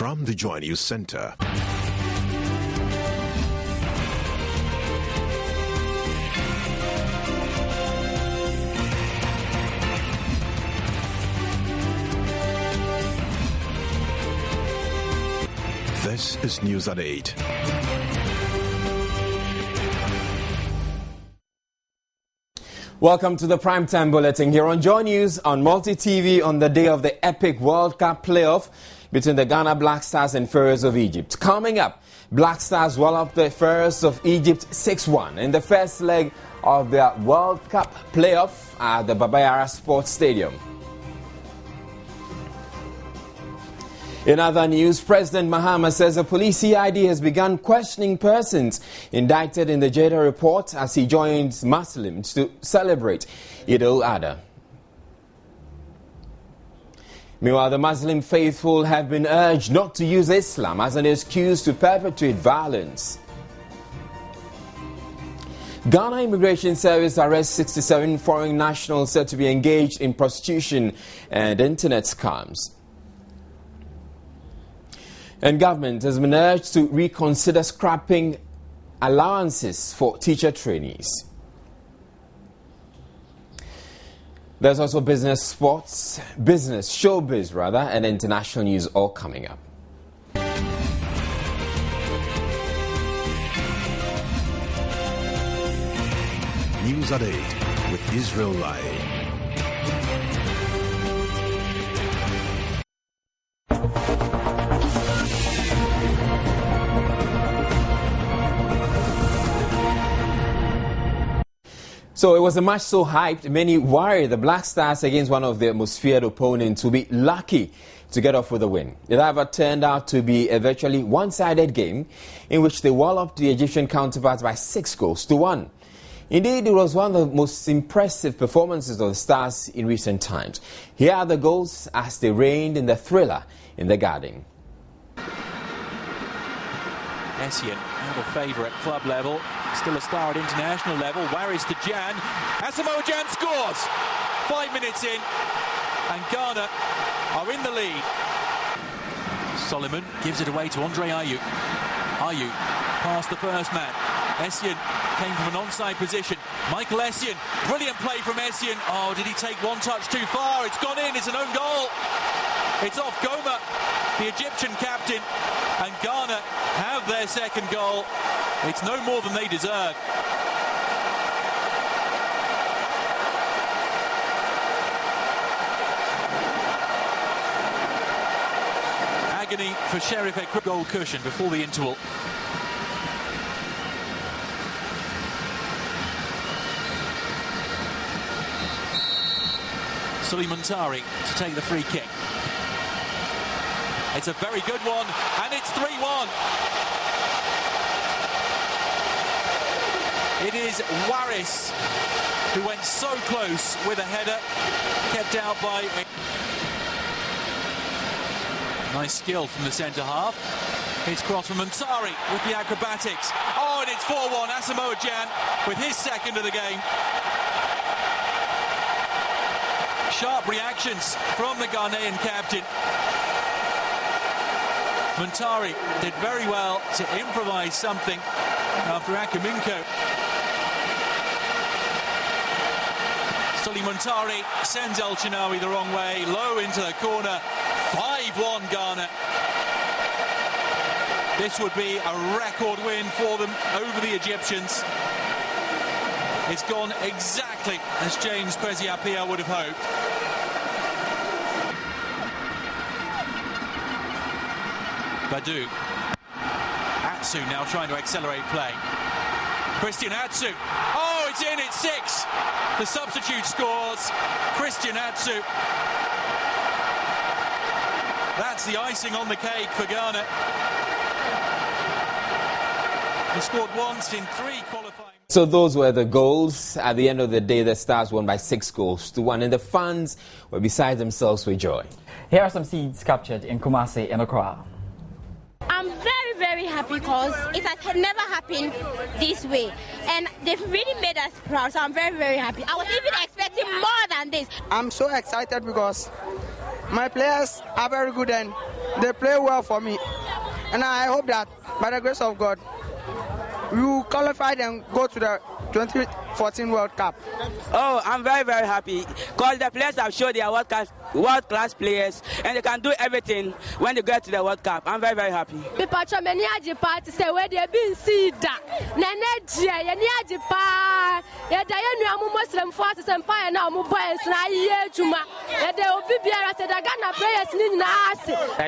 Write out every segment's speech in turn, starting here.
From the Joy News Center. This is News at 8. Welcome to the Primetime Bulletin here on Joy News on Multi-TV on the day of the epic World Cup playoff between the Ghana Black Stars and Pharaohs of Egypt. Coming up, Black Stars walloped the Pharaohs of Egypt 6-1 in the first leg of their World Cup playoff at the Baba Yara Sports Stadium. In other news, President Mahama says a police CID has begun questioning persons indicted in the Jeddah report as he joins Muslims to celebrate Eid-al-Adha. Meanwhile, the Muslim faithful have been urged not to use Islam as an excuse to perpetrate violence. Ghana Immigration Service arrests 67 foreign nationals said to be engaged in prostitution and internet scams. And government has been urged to reconsider scrapping allowances for teacher trainees. There's also business, showbiz rather, and international news all coming up. News at 8 with Israel Lai. So it was a match so hyped, many worried the Black Stars against one of their most feared opponents will be lucky to get off with a win. It however turned out to be a virtually one-sided game in which they walloped the Egyptian counterparts by 6-1. Indeed, it was one of the most impressive performances of the Stars in recent times. Here are the goals as they reigned in the thriller in the Garden. Essien, now the favourite at club level, still a star at international level. Waris to Jan. Asamoah Gyan scores! 5 minutes in, and Ghana are in the lead. Solomon gives it away to Andre Ayew. Ayew past the first man. Essien came from an onside position. Michael Essien, brilliant play from Essien. Oh, did he take one touch too far? It's gone in, it's an own goal. It's off Goma, the Egyptian captain, and Ghana have their second goal. It's no more than they deserve. Agony for Sheriff Ekwe. Goal cushion before the interval. Suleiman Tari to take the free kick. It's a very good one, and it's 3-1. It is Waris who went so close with a header, kept out by... Nice skill from the centre-half. It's cross from Montari with the acrobatics. Oh, and it's 4-1. Asamoah Gyan with his second of the game. Sharp reactions from the Ghanaian captain. Montari did very well to improvise something after Akaminko. Suleiman Tari sends El Chinawi the wrong way, low into the corner. 5-1 Ghana. This would be a record win for them over the Egyptians. It's gone exactly as James Kwesi Appiah would have hoped. Badu. Atsu now trying to accelerate play. Christian Atsu. Oh, it's in, it's 6. The substitute scores. Christian Atsu. That's the icing on the cake for Ghana. They scored once in 3 qualifying. So those were the goals. At the end of the day, the Stars won by 6-1, and the fans were beside themselves with joy. Here are some scenes captured in Kumasi in Accra. I'm very, very happy because it has never happened this way. And they've really made us proud, so I'm very, very happy. I was even expecting more than this. I'm so excited because my players are very good and they play well for me. And I hope that, by the grace of God, we will qualify and go to the 2014 World Cup. Oh, I'm very, very happy because the players have shown they are world-class players and they can do everything when they get to the World Cup. I'm very, very happy. I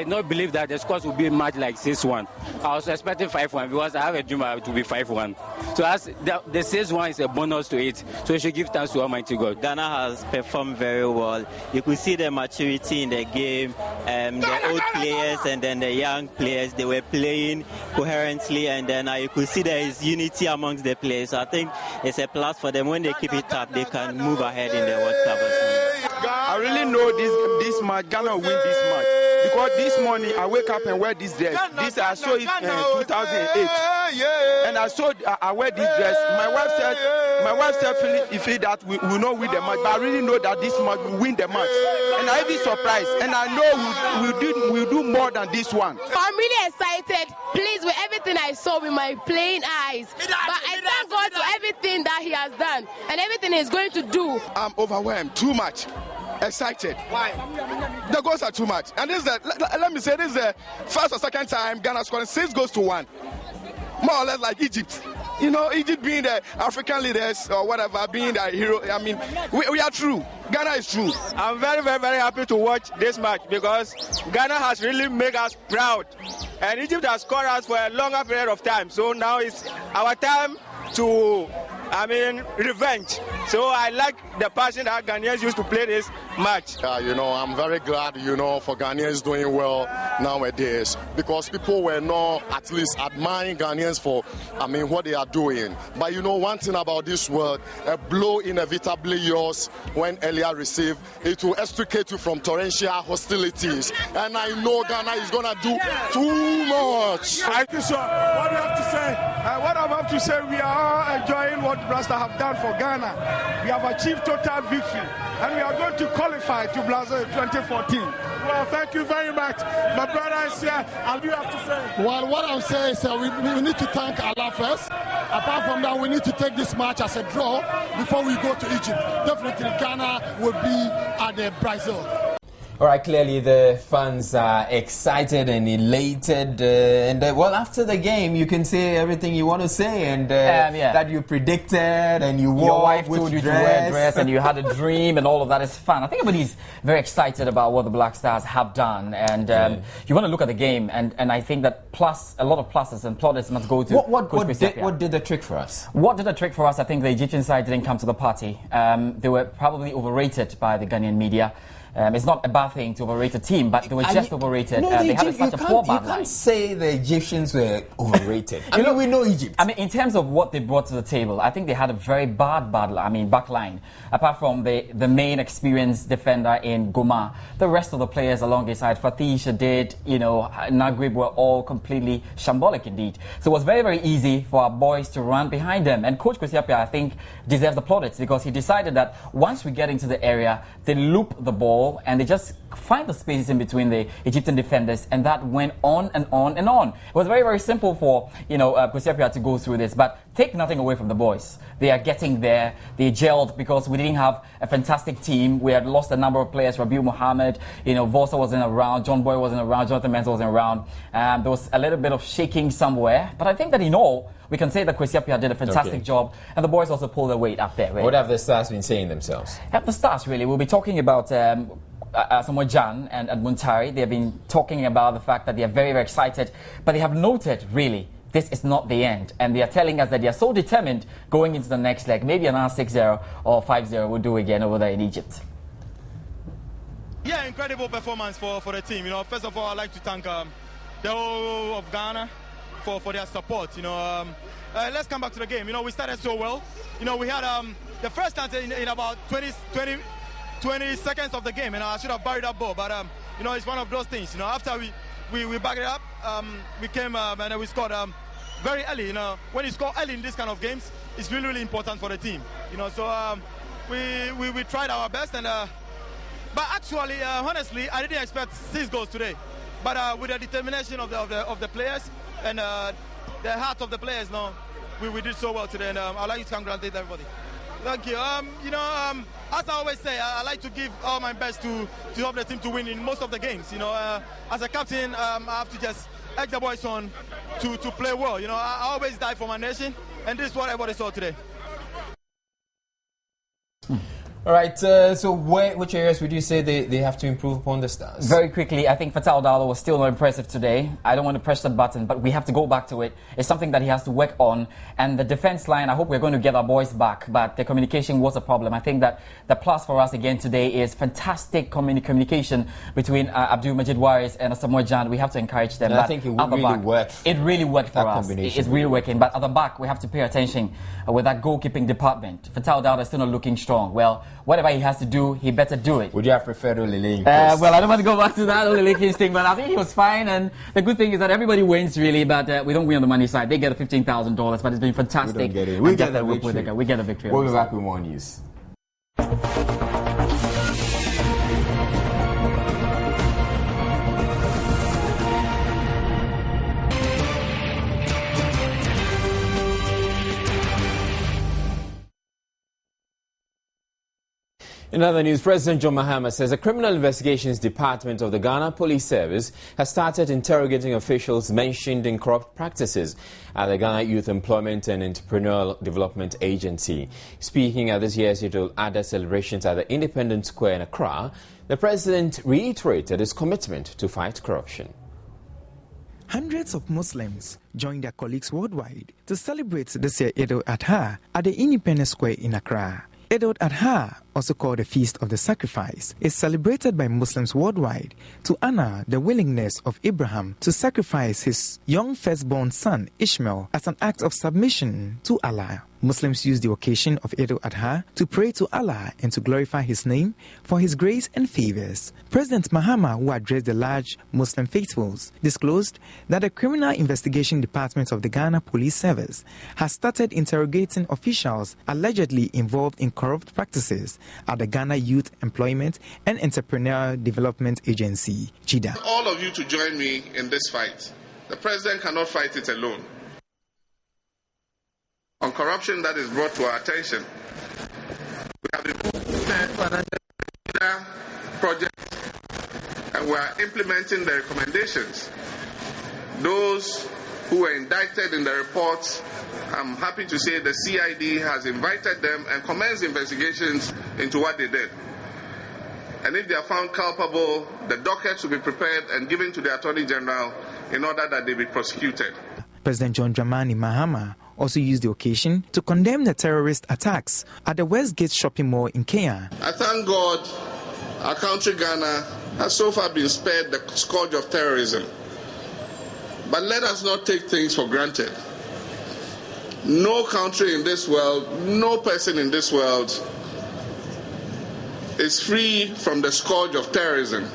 don't believe that the scores will be much like 6-1. I was expecting 5-1 because I have a dream to be 5-1. So as the 6-1 is a bonus to it. So we should give thanks to Almighty God. Ghana has performed very well. You could see the maturity in the game. The old players and then the young players, they were playing coherently, and then you could see there is unity amongst the players. So I think it's a plus for them. When they keep it up, they can move ahead in the World Cup. I really know this match, Ghana will win this match. Because this morning I wake up and wear this dress. This I saw it in 2008, and I wear this dress. My wife said, if that we will not win the match, but I really know that this match will win the match. And I be surprised, and I know we'll do more than this one. I'm really excited, pleased with everything I saw with my plain eyes. But I thank God for everything that He has done and everything He's going to do. I'm overwhelmed, too much. Excited. Why? The goals are too much. And this is let me say, this is the first or second time Ghana scoring 6 goals to 1. More or less like Egypt. You know, Egypt being the African leaders or whatever, being the hero. I mean, we are true. Ghana is true. I'm very, very, very happy to watch this match because Ghana has really made us proud. And Egypt has scored us for a longer period of time. So now it's our time to, revenge. So I like the passion that Ghanaians used to play this match. I'm very glad, for Ghanaians doing well nowadays because people were not at least admiring Ghanaians for, what they are doing. But one thing about this world, a blow inevitably yours when earlier received, it will extricate you from torrential hostilities. And I know Ghana is going to do too much. Thank you, sir. What do you have to say? What I have to say, we are all enjoying what Blaster have done for Ghana. We have achieved total victory, and we are going to qualify to Brazil 2014. Well, thank you very much. My brother is here, and you have to say? Well, what I'm saying is we need to thank Allah first. Apart from that, we need to take this match as a draw before we go to Egypt. Definitely, Ghana will be at the Brazil. All right, clearly the fans are excited and elated. After the game, you can say everything you want to say and that you predicted and you wore. Your wife told you to wear a dress and you had a dream and all of that is fun. I think everybody's very excited about what the Black Stars have done. And you want to look at the game and I think that a lot of pluses and plaudits must go to what did the trick for us? What did the trick for us? I think the Egyptian side didn't come to the party. They were probably overrated by the Ghanaian media. It's not a bad thing to overrate a team, but they were just overrated. They had such a poor bad line. You can't say the Egyptians were overrated. We know Egypt. In terms of what they brought to the table, I think they had a very back line. Apart from the main experienced defender in Goma, the rest of the players along his side, Fatisha did, Nagrib were all completely shambolic indeed. So it was very, very easy for our boys to run behind them. And Coach Kwesi Appiah, I think, deserves the plaudits because he decided that once we get into the area, they loop the ball and they just find the spaces in between the Egyptian defenders, and that went on and on and on. It was very, very simple for Kwesi Appiah to go through this, but take nothing away from the boys. They are getting there. They gelled because we didn't have a fantastic team. We had lost a number of players. Rabiu Mohammed, Vosa wasn't around, John Boy wasn't around, Jonathan Mensah wasn't around. There was a little bit of shaking somewhere, but I think that in all, we can say that Kwesi Appiah did a fantastic job, and the boys also pulled their weight up there. Really. What have the Stars been saying themselves? At the Stars, really, we'll be talking about Samoa Jan and Muntari. They have been talking about the fact that they are very, very excited, but they have noted, really, this is not the end. And they are telling us that they are so determined going into the next leg. Maybe another 6-0 or 5-0 will do again over there in Egypt. Yeah, incredible performance for the team. First of all, I'd like to thank the whole of Ghana for their support. Let's come back to the game. We started so well. We had the first chance in about 20 seconds of the game, and I should have buried that ball. But it's one of those things. After we backed it up, we came and then we scored very early. When you score early in this kind of games, it's really, really important for the team. So we tried our best, and but actually, honestly, I didn't expect 6 goals today. But with the determination of the players and the heart of the players, we did so well today, and I'd like to congratulate everybody. Thank you. As I always say, I like to give all my best to help the team to win in most of the games. As a captain, I have to just urge the boys on to play well. I always die for my nation, and this is what everybody saw today. All right, so which areas would you say they have to improve upon the Stars? Very quickly, I think Eid-al-Adha was still not impressive today. I don't want to press that button, but we have to go back to it. It's something that he has to work on. And the defense line, I hope we're going to get our boys back, but the communication was a problem. I think that the plus for us again today is fantastic communication between Abdul Majid Waris and Asamoah Gyan. We have to encourage them. And I think it really worked. It really worked for us. It's really working. But at the back, we have to pay attention with that goalkeeping department. Eid-al-Adha is still not looking strong. Well, whatever he has to do, he better do it. Would you have preferred Olele? Well, I don't want to go back to that Olele thing, but I think he was fine. And the good thing is that everybody wins, really, but we don't win on the money side. They get $15,000, but it's been fantastic. We don't get it. We get the victory. We get a victory. We'll be back with more news. In other news, President John Mahama says the Criminal Investigations Department of the Ghana Police Service has started interrogating officials mentioned in corrupt practices at the Ghana Youth Employment and Entrepreneurial Development Agency. Speaking at this year's Eid-al-Adha celebrations at the Independence Square in Accra, the President reiterated his commitment to fight corruption. Hundreds of Muslims joined their colleagues worldwide to celebrate this year's Eid-al-Adha at the Independence Square in Accra. Eid-al-Adha, also called the Feast of the Sacrifice, is celebrated by Muslims worldwide to honor the willingness of Abraham to sacrifice his young firstborn son Ishmael as an act of submission to Allah. Muslims use the occasion of Eid-al-Adha to pray to Allah and to glorify His name for His grace and favors. President Mahama, who addressed the large Muslim faithfuls, disclosed that the Criminal Investigation Department of the Ghana Police Service has started interrogating officials allegedly involved in corrupt practices at the Ghana Youth Employment and Entrepreneurial Development Agency, GIDA. All of you to join me in this fight. The President cannot fight it alone. On corruption that is brought to our attention, we have the project and we are implementing the recommendations. Those who were indicted in the reports, I'm happy to say the CID has invited them and commenced investigations into what they did. And if they are found culpable, the dockets will be prepared and given to the Attorney General in order that they be prosecuted. President John Dramani Mahama also used the occasion to condemn the terrorist attacks at the Westgate shopping mall in Kenya. I thank God our country, Ghana, has so far been spared the scourge of terrorism. But let us not take things for granted. No country in this world, no person in this world is free from the scourge of terrorism.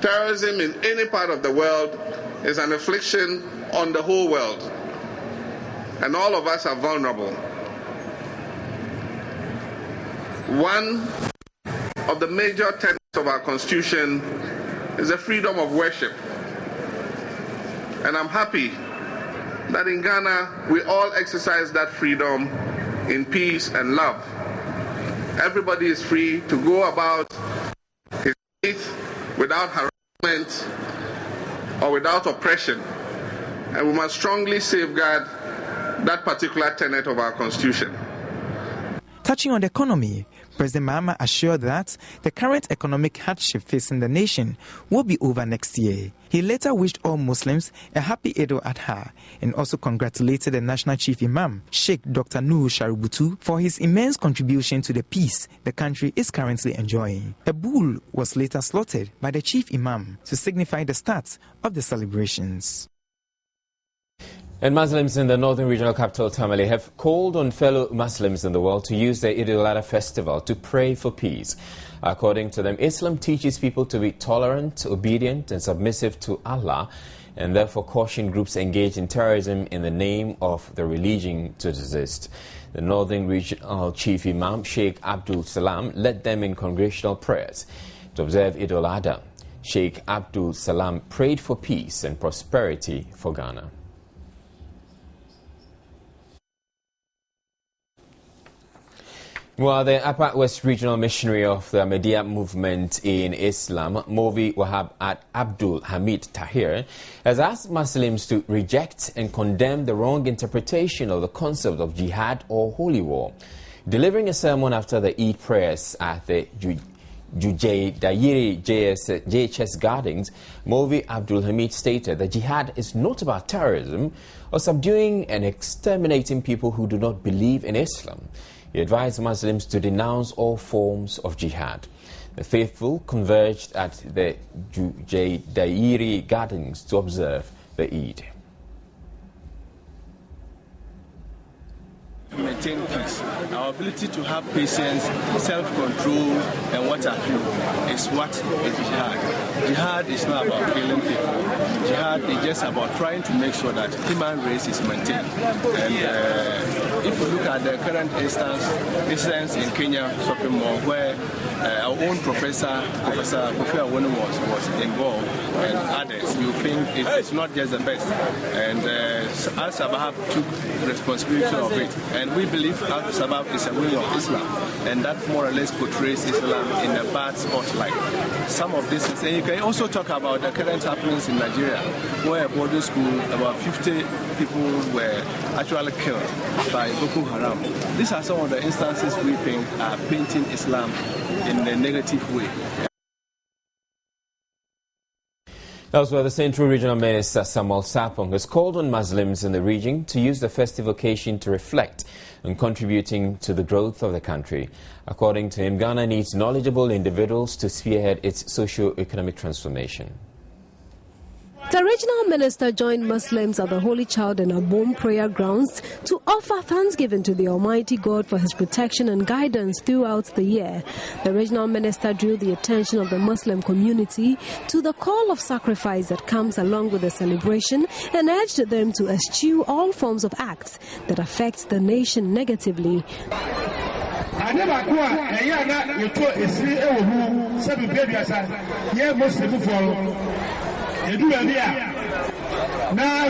Terrorism in any part of the world is an affliction on the whole world. And all of us are vulnerable. One of the major tenets of our Constitution is the freedom of worship. And I'm happy that in Ghana we all exercise that freedom in peace and love. Everybody is free to go about his faith without harassment or without oppression. And we must strongly safeguard that particular tenet of our Constitution. Touching on the economy, President Mahama assured that the current economic hardship facing the nation will be over next year. He later wished all Muslims a happy Eid-al-Adha and also congratulated the National Chief Imam, Sheikh Dr. Nuhu Shaributu, for his immense contribution to the peace the country is currently enjoying. A bull was later slaughtered by the Chief Imam to signify the start of the celebrations. And Muslims in the northern regional capital Tamale have called on fellow Muslims in the world to use the Eid-al-Adha festival to pray for peace. According to them, Islam teaches people to be tolerant, obedient and submissive to Allah, and therefore caution groups engaged in terrorism in the name of the religion to desist. The northern regional chief imam, Sheikh Abdul Salam, led them in congregational prayers to observe Eid-al-Adha. Sheikh Abdul Salam prayed for peace and prosperity for Ghana. Well, the Upper West Regional Missionary of the Ahmadiyya Movement in Islam, Mufti Wahab Abdul Hamid Tahir, has asked Muslims to reject and condemn the wrong interpretation of the concept of jihad or holy war. Delivering a sermon after the Eid prayers at the Dairi JHS Gardens, Mufti Abdul Hamid stated that jihad is not about terrorism or subduing and exterminating people who do not believe in Islam. He advised Muslims to denounce all forms of jihad. The faithful converged at the Dairi Gardens to observe the Eid. Maintain peace. Our ability to have patience, self-control, and what have you is what is jihad. Jihad is not about killing people. Jihad is just about trying to make sure that human race is maintained. And if you look at the current instance in Kenya shopping mall, where our own Professor Kofi Awonu was involved, and others, you think it's not just the best. And Al-Shabaab took responsibility of it. And we believe Al-Shabaab is a wing of Islam, and that more or less portrays Islam in a bad spotlight. Some of this is, and you can also talk about the current happenings in Nigeria, where a boarding school, about 50 people were actually killed by Boko Haram. These are some of the instances we think are painting Islam in a negative way. Elsewhere, the Central Regional Minister Samuel Sarpong has called on Muslims in the region to use the festive occasion to reflect on contributing to the growth of the country. According to him, Ghana needs knowledgeable individuals to spearhead its socio-economic transformation. The regional minister joined Muslims at the Holy Child and Abom prayer grounds to offer thanksgiving to the Almighty God for his protection and guidance throughout the year. The regional minister drew the attention of the Muslim community to the call of sacrifice that comes along with the celebration and urged them to eschew all forms of acts that affect the nation negatively. Now,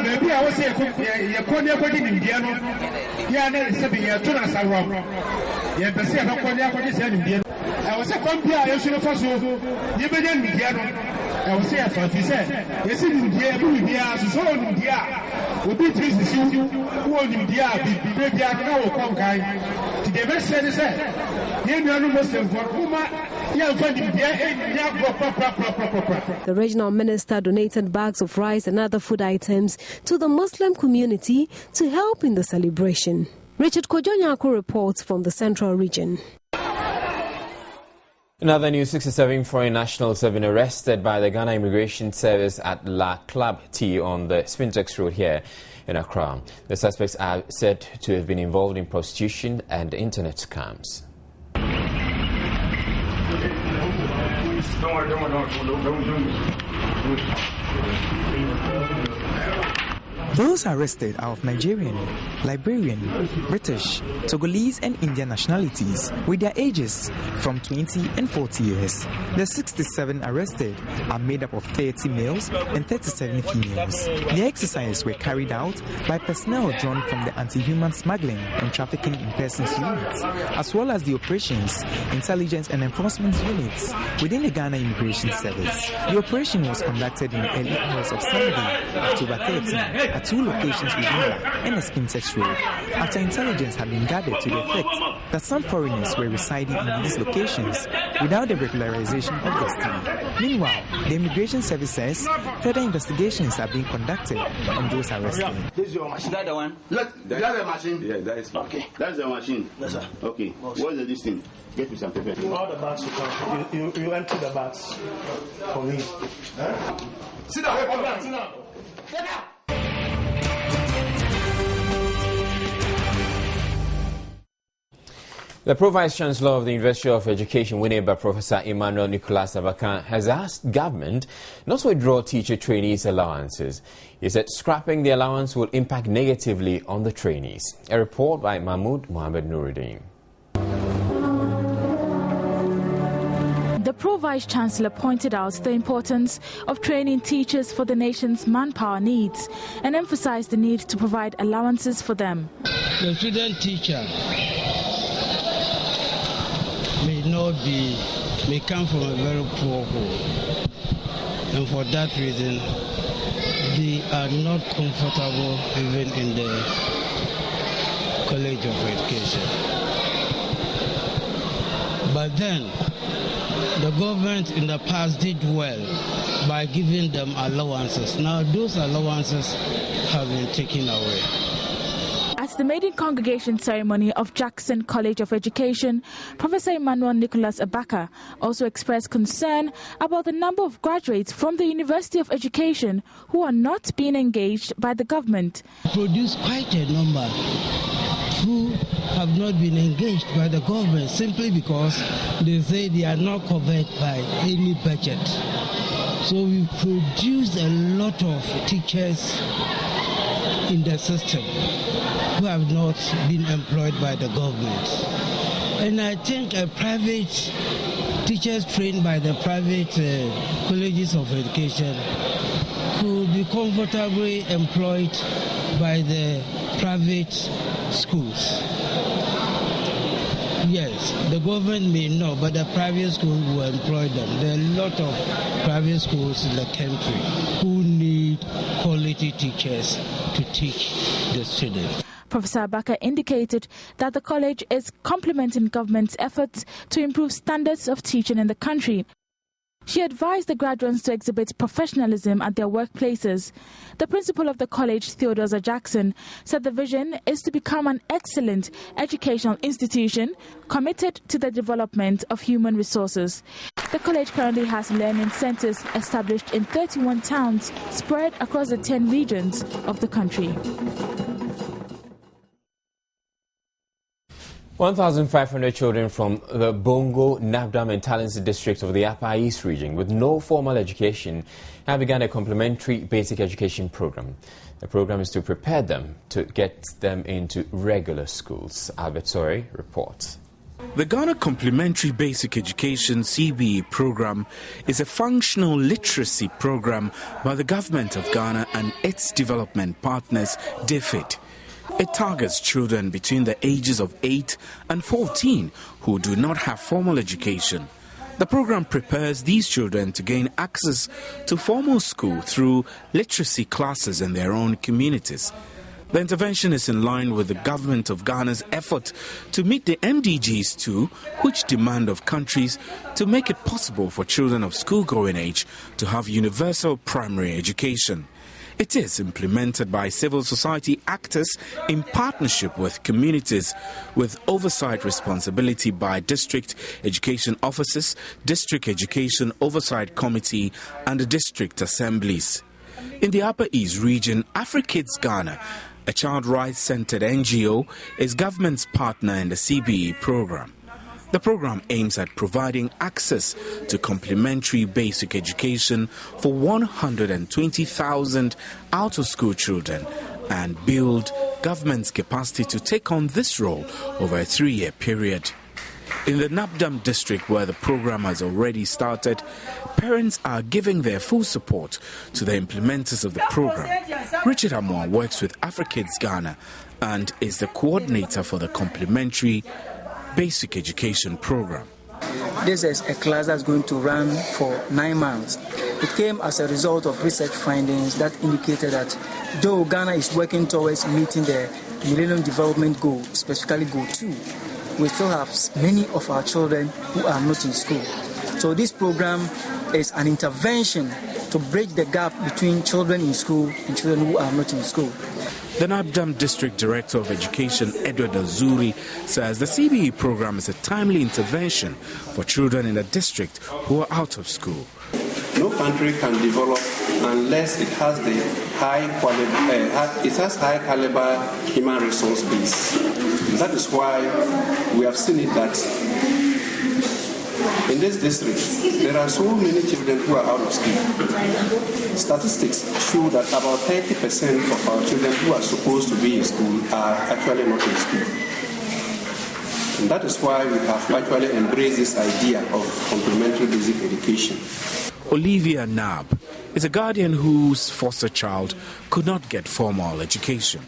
maybe I was saying, you're calling in Indiana. Yeah, and something you're doing as a wrong. Yeah, but see, I'm not calling in Indiana. I was a company, I should have also. You began Indiana. I was saying, I said, you see, India, so India will be trees, you won't India, baby, I know, come guy. To the best said, you know, Muslim for Kuma. The regional minister donated bags of rice and other food items to the Muslim community to help in the celebration. Richard Kojonyako reports from the Central Region. In other news, 67 foreign nationals have been arrested by the Ghana Immigration Service at La Club T on the Spintex Road here in Accra. The suspects are said to have been involved in prostitution and internet scams. Those arrested are of Nigerian, Liberian, British, Togolese and Indian nationalities with their ages from 20 and 40 years. The 67 arrested are made up of 30 males and 37 females. The exercises were carried out by personnel drawn from the Anti-Human Smuggling and Trafficking in Persons units, as well as the Operations, Intelligence and Enforcement units within the Ghana Immigration Service. The operation was conducted in the early hours of Sunday, October 13, at two locations within La and the Spintex Road, after intelligence had been gathered to the effect that some foreigners were residing in these locations without the regularization of destiny. Meanwhile, the Immigration Service says further investigations are being conducted on those arrested. This is your machine. That the one? Look, that's the machine. Yeah, that is okay. That's the machine. Yes, sir. Okay. What's the distance? Get me some paper. All the bags you come. You empty the bags for me. Huh? Sit down. Sit down. Sit down. The Pro-Vice-Chancellor of the University of Education, Winneba, Professor Emmanuel Nicolas Abakan, has asked government not to withdraw teacher trainees' allowances. He said scrapping the allowance will impact negatively on the trainees. A report by Mahmoud Mohamed Nuruddin. The Pro-Vice-Chancellor pointed out the importance of training teachers for the nation's manpower needs and emphasized the need to provide allowances for them. The student teacher may come from a very poor home, and for that reason they are not comfortable even in the College of Education. But then the government in the past did well by giving them allowances. Now those allowances have been taken away. At the maiden congregation ceremony of Jackson College of Education, Professor Emmanuel Nicholas Abaka also expressed concern about the number of graduates from the University of Education who are not being engaged by the government. Produce quite a number who have not been engaged by the government simply because they say they are not covered by any budget. So we produce a lot of teachers in the system who have not been employed by the government. And I think teachers trained by the private colleges of education could be comfortably employed by the private schools. Yes, the government may not, but the private schools will employ them. There are a lot of private schools in the country who need quality teachers to teach the students. Professor Abaka indicated that the college is complementing government's efforts to improve standards of teaching in the country. She advised the graduates to exhibit professionalism at their workplaces. The principal of the college, Theodore Jackson, said the vision is to become an excellent educational institution committed to the development of human resources. The college currently has learning centers established in 31 towns spread across the 10 regions of the country. 1,500 children from the Bongo, Nabdam and Talensi districts of the Upper East region with no formal education have begun a complementary basic education program. The program is to prepare them to get them into regular schools. Albert Sori reports. The Ghana Complementary Basic Education CBE program is a functional literacy program by the government of Ghana and its development partners, DFID. It targets children between the ages of 8 and 14 who do not have formal education. The program prepares these children to gain access to formal school through literacy classes in their own communities. The intervention is in line with the government of Ghana's effort to meet the MDGs 2, which demand of countries to make it possible for children of school-going age to have universal primary education. It is implemented by civil society actors in partnership with communities, with oversight responsibility by district education officers, district education oversight committee and the district assemblies. In the Upper East region, AfriKids Ghana, a child rights-centered NGO, is government's partner in the CBE program. The program aims at providing access to complementary basic education for 120,000 out-of-school children and build government's capacity to take on this role over a 3-year period. In the Nabdam district, where the program has already started, parents are giving their full support to the implementers of the program. Richard Amoa works with AfriKids Ghana and is the coordinator for the complementary basic education program. This is a class that's going to run for 9 months. It came as a result of research findings that indicated that though Ghana is working towards meeting the Millennium Development Goal, specifically Goal 2, we still have many of our children who are not in school. So this program is an intervention to bridge the gap between children in school and children who are not in school. The Nabdam District Director of Education, Edward Azuri, says the CBE program is a timely intervention for children in the district who are out of school. No country can develop unless it has the high caliber human resource base. That is why we have seen it that in this district there are so many children who are out of school. Statistics show that about 30% of our children who are supposed to be in school are actually not in school. And that is why we have actually embraced this idea of complementary basic education. Olivia Nab is a guardian whose foster child could not get formal education.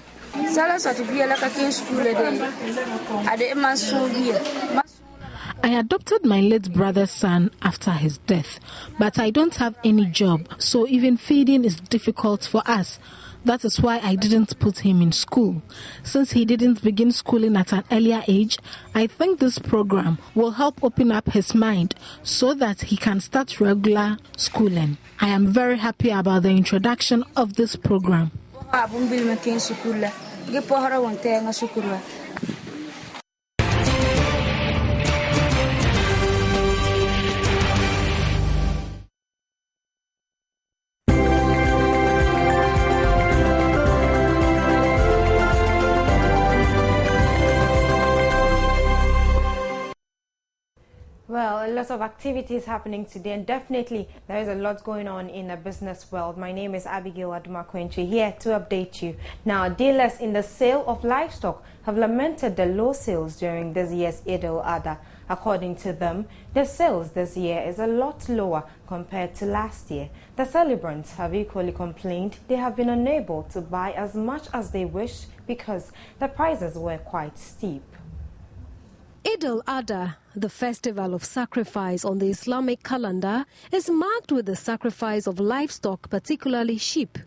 I adopted my late brother's son after his death, but I don't have any job, so even feeding is difficult for us. That is why I didn't put him in school. Since he didn't begin schooling at an earlier age, I think this program will help open up his mind so that he can start regular schooling. I am very happy about the introduction of this program. Well, a lot of activities happening today, and definitely there is a lot going on in the business world. My name is Abigail Adumakwenchi, here to update you. Now, dealers in the sale of livestock have lamented the low sales during this year's Eid-al-Adha. According to them, the sales this year is a lot lower compared to last year. The celebrants have equally complained they have been unable to buy as much as they wished because the prices were quite steep. Eid-al-Adha, the festival of sacrifice on the Islamic calendar, is marked with the sacrifice of livestock, particularly sheep.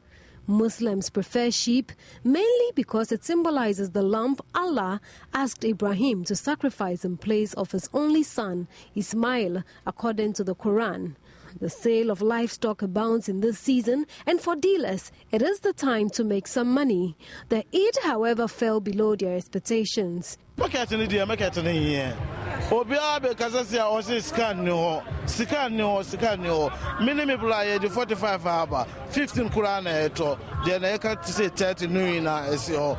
Muslims prefer sheep mainly because it symbolizes the lamb Allah asked Ibrahim to sacrifice in place of his only son, Ismail, according to the Quran. The sale of livestock abounds in this season, and for dealers, it is the time to make some money. The Eid, however, fell below their expectations. Minimum 45 hour, 15 Quran eto, then I can say 30 nuina SEO.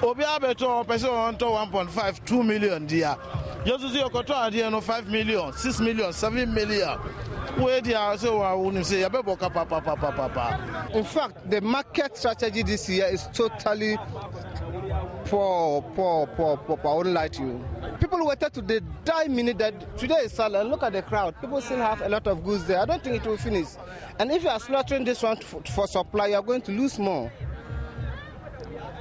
Obiabeto person on 1.5, 2 million dear. Just see your control idea no 5 million, 6 million, 7 million. Where they are so I wouldn't say papa. In fact, the market strategy this year is totally poor. I wouldn't lie to you. People waited to the die minute that today is Salah. And look at the crowd. People still have a lot of goods there. I don't think it will finish. And if you are slaughtering this one for supply, you are going to lose more.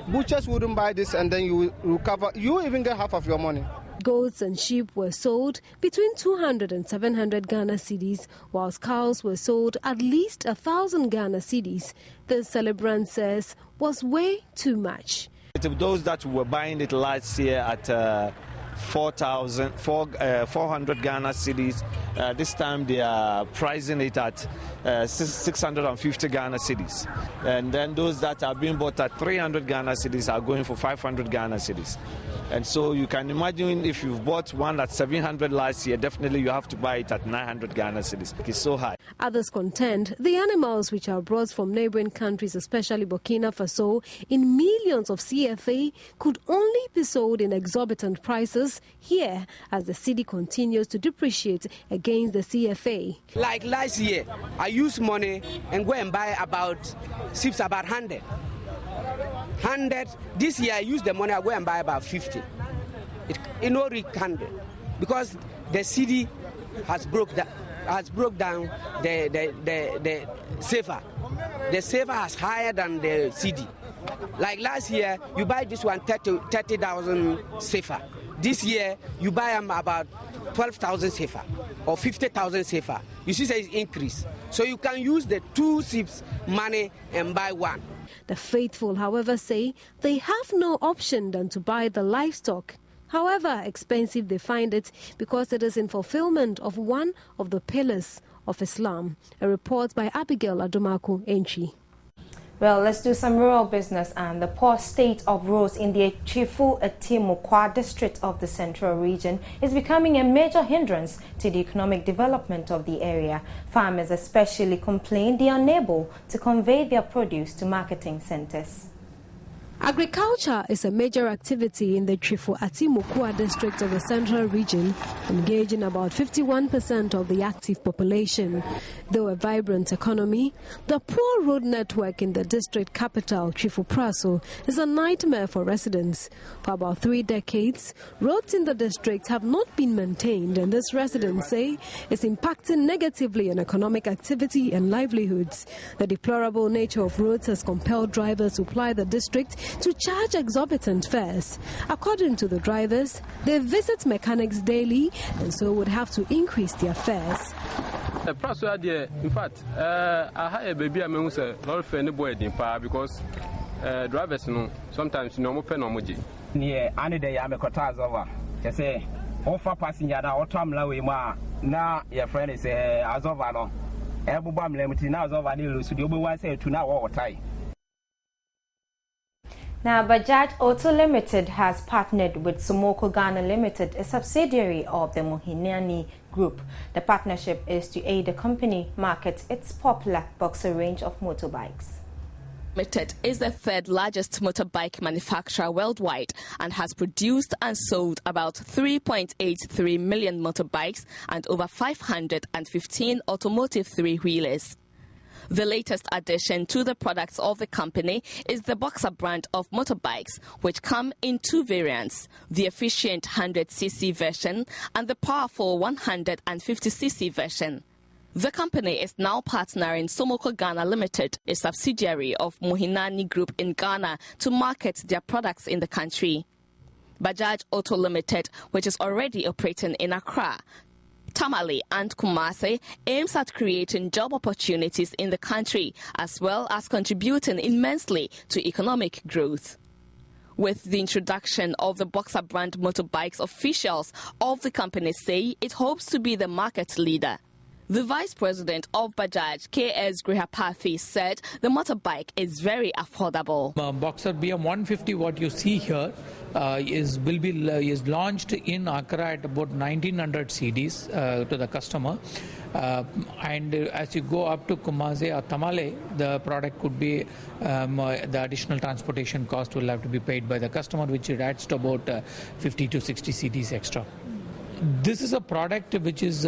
Butchers wouldn't buy this, and then you will recover. You will even get half of your money. Goats and sheep were sold between 200 and 700 Ghana cedis, whilst cows were sold at least 1,000 Ghana cedis. The celebrant says was way too much. Those that were buying it last year at 400 Ghana cedis, this time they are pricing it at 650 Ghana cedis. And then those that are being bought at 300 Ghana cedis are going for 500 Ghana cedis. And so you can imagine if you've bought one at 700 last year, definitely you have to buy it at 900 Ghana cedis. It's so high. Others contend the animals which are brought from neighboring countries, especially Burkina Faso, in millions of CFA, could only be sold in exorbitant prices here as the city continues to depreciate against the CFA. Like last year, I used money and go and buy about 100. This year I use the money, I go and buy about 50. It no reach 100 because the city has broke down the safer. The safer has higher than the city. Like last year, you buy this one 30,000 safer. This year, you buy them about 12,000 safer or 50,000 safer. You see, it's increase. So you can use the 2 ships money and buy one. The faithful, however, say they have no option than to buy the livestock. However expensive they find it because it is in fulfillment of one of the pillars of Islam. A report by Abigail Adumakwenchi. Well, let's do some rural business, and the poor state of roads in the Chifu Etimukwa district of the Central Region is becoming a major hindrance to the economic development of the area. Farmers especially complain they are unable to convey their produce to marketing centers. Agriculture is a major activity in the Trifo-Atimokua district of the Central Region, engaging about 51% of the active population. Though a vibrant economy, the poor road network in the district capital, Trifo-Praso, is a nightmare for residents. For about 3 decades, roads in the district have not been maintained, and this residents say is impacting negatively on economic activity and livelihoods. The deplorable nature of roads has compelled drivers to ply the district to charge exorbitant fares. According to the drivers, they visit mechanics daily and so would have to increase their fares. In fact, I have a baby. I'm a lot of boy because drivers sometimes no pen on muji. Yeah, any day I'm a quarters over. Just say, offer passenger now, Tom Lawima. Now your friend is as of no. Everybody limited now as of any loose. You will want to say to now or tie. Now, Bajaj Auto Limited has partnered with Sumoko Ghana Limited, a subsidiary of the Muhinani Group. The partnership is to aid the company market its popular Boxer range of motorbikes. Limited is the third largest motorbike manufacturer worldwide and has produced and sold about 3.83 million motorbikes and over 515 automotive three-wheelers. The latest addition to the products of the company is the Boxer brand of motorbikes, which come in 2 variants, the efficient 100cc version and the powerful 150cc version. The company is now partnering Sumoko Ghana Limited, a subsidiary of Muhinani Group in Ghana, to market their products in the country. Bajaj Auto Limited, which is already operating in Accra, Tamale and Kumasi, aims at creating job opportunities in the country as well as contributing immensely to economic growth. With the introduction of the Boxer brand motorbikes, officials of the company say it hopes to be the market leader. The vice president of Bajaj, K.S. Grihapathi, said the motorbike is very affordable. Boxer BM150, what you see here, is launched in Accra at about 1900 CDs to the customer. And as you go up to Kumasi or Tamale, the product could be, the additional transportation cost will have to be paid by the customer, which adds to about 50 to 60 CDs extra. This is a product which is,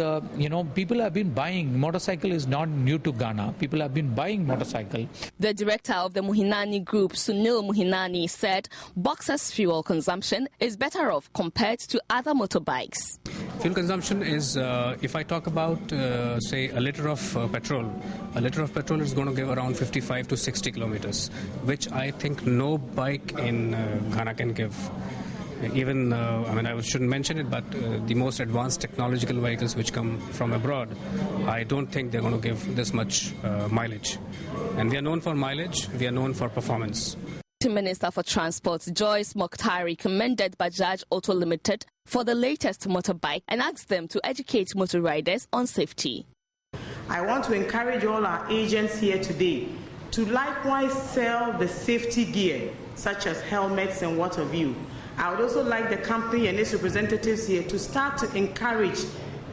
people have been buying. Motorcycle is not new to Ghana. People have been buying motorcycle. The director of the Muhinani Group, Sunil Muhinani, said Boxer's fuel consumption is better off compared to other motorbikes. Fuel consumption is, if I talk about, say, a liter of petrol is going to give around 55 to 60 kilometers, which I think no bike in Ghana can give. Even, I shouldn't mention it, but the most advanced technological vehicles which come from abroad, I don't think they're going to give this much mileage. And we are known for mileage, we are known for performance. The Minister for Transport, Joyce Mokhtari, commended Bajaj Auto Limited for the latest motorbike and asked them to educate motor riders on safety. I want to encourage all our agents here today to likewise sell the safety gear, such as helmets and what have you. I would also like the company and its representatives here to start to encourage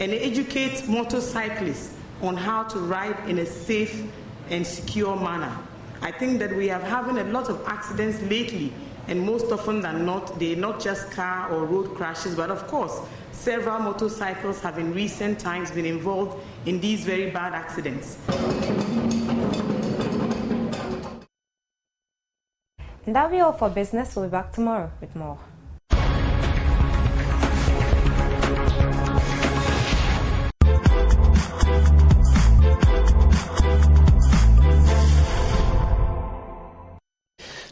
and educate motorcyclists on how to ride in a safe and secure manner. I think that we have having a lot of accidents lately, and most often than not, they're not just car or road crashes, but of course, several motorcycles have in recent times been involved in these very bad accidents. And that'll be all for business. We'll be back tomorrow with more.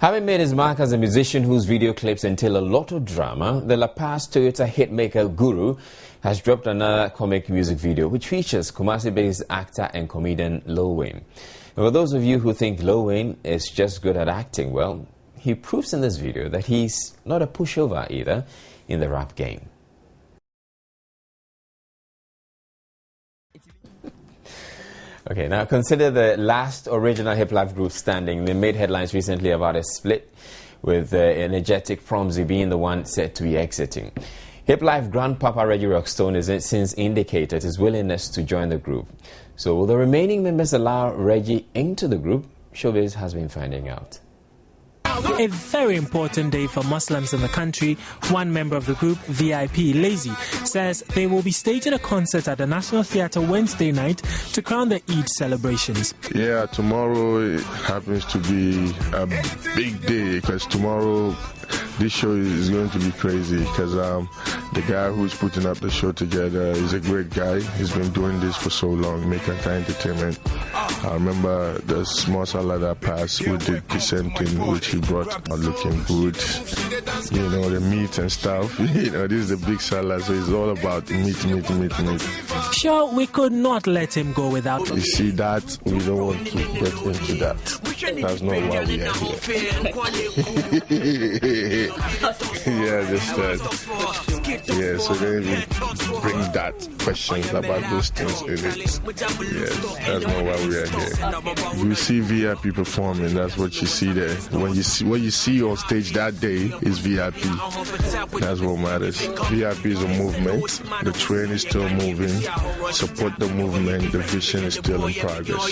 Having made his mark as a musician whose video clips entail a lot of drama, the La Paz Toyota hitmaker Guru has dropped another comic music video which features Kumasi-based actor and comedian Lil Wayne. And for those of you who think Lil Wayne is just good at acting, well, he proves in this video that he's not a pushover either in the rap game. Okay, now consider the last original hip-hop group standing. They made headlines recently about a split, with energetic Promzy being the one said to be exiting. Hip Life grandpapa Reggie Rockstone has since indicated his willingness to join the group. So will the remaining members allow Reggie into the group? Showbiz has been finding out. A very important day for Muslims in the country. One member of the group, VIP Lazy, says they will be staging a concert at the National Theatre Wednesday night to crown the Eid celebrations. Yeah, tomorrow it happens to be a big day because tomorrow this show is going to be crazy because the guy who's putting up the show together is a great guy. He's been doing this for so long, making entertainment. I remember the small salad that passed, we did the same thing, which he brought out looking good. You know, the meat and stuff. You know, this is a big salad, so it's all about meat. Sure, we could not let him go without. You see that? We don't want to get into that. That's not why we are here. Yeah, just that. Yeah, so then we bring that questions about those things in it. Yes, that's not why we are here. You see VIP performing, that's what you see there. What you see on stage that day is VIP. That's what matters. VIP is a movement. The train is still moving. Support the movement. The vision is still in progress.